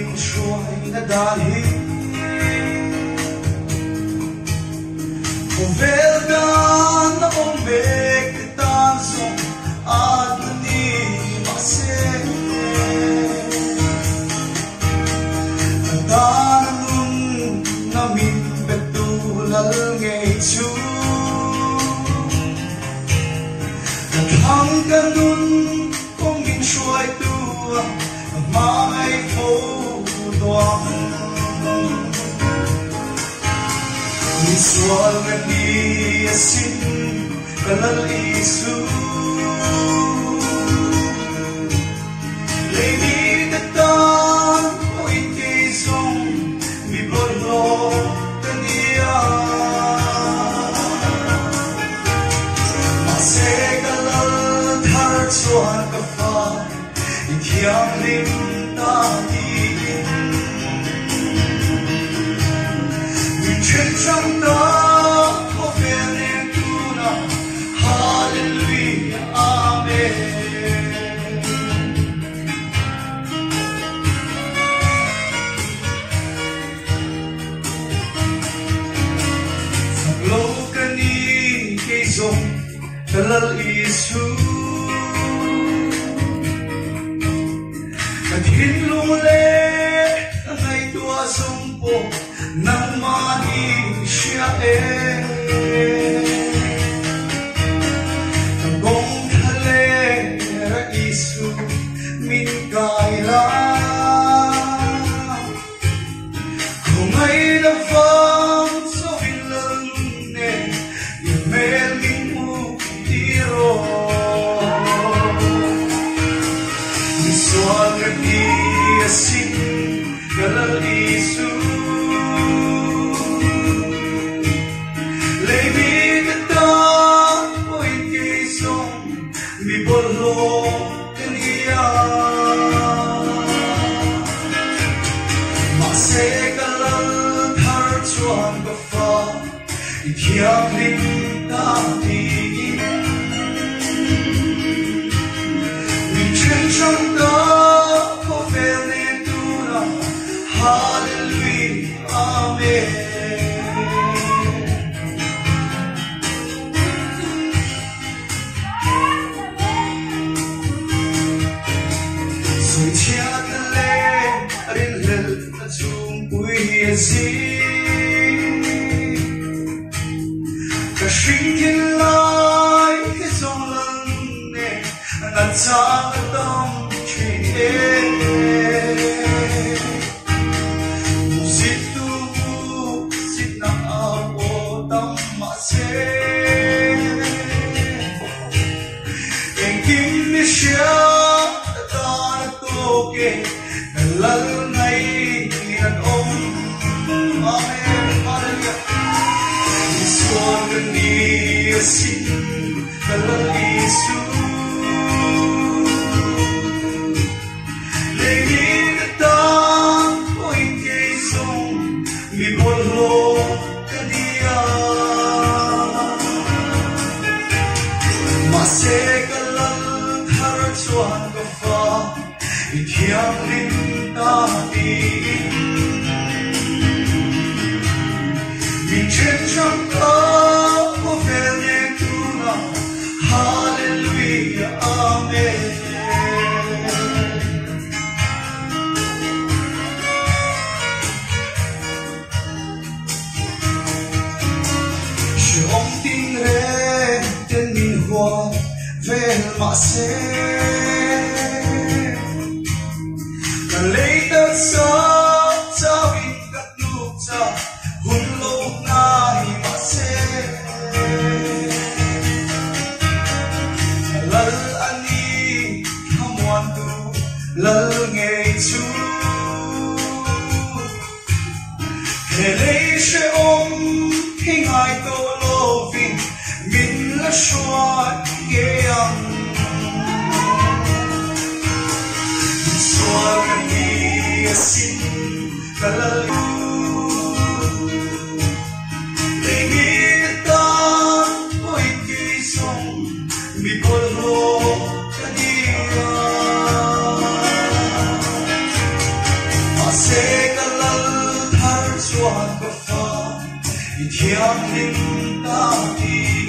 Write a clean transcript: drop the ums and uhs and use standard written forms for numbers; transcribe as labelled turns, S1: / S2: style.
S1: ko siya'y nadahil. Veldan na ombek tansong at nanimase. Tananun namin betulal ngay chu. Hanggang nun kung ginshuay tuwa may putuang. Visual gani asin kalal isu. Lady datan o itisong bibolo kaniya. Masegalal dhar chuan kafa ikyang lim tati. Trong đó có vẻ niềm tu nào Hallelujah Amen. Phật lâu ca ni cây rồng Dalal Isu Cả thiên lung lê ngày tua sông bộ nang mani siya Tabong thale ra Isu min kaila. Kung ay nafang sa winlalune Yamel min mo tiro Iswag ragi asin Dalal Isu bibolo kaniya. Masegalal dhar chuan kafa ikyang lim tati. Minchen chang da ko vele tuna Hallelujah Amen. Chia ta lê rin lel ta chung quy zi ka shin kin lai ke song lang ne na cha dong chi e sit tu sit na abo tam ma se en kim ni sha lal ngay đàn ông. Amen Hallelujah. Iswag gani asin kalal Isu. Lady datan o itisong bibolo kaniya. Masegalal dhar chuan kafa ikyang lim tati. Minchen chang ka ko vele tuna Hallelujah Amen. Siong ting re ten min hoa vel ma se. Lấy đất xa trao in các lúc cha hun lúc nai mà se. Lal ani hamuan tu lal nghe chu. He lấy se hình ai tô lô vinh min la xoa ghê ăn. thiêng liêng ta đi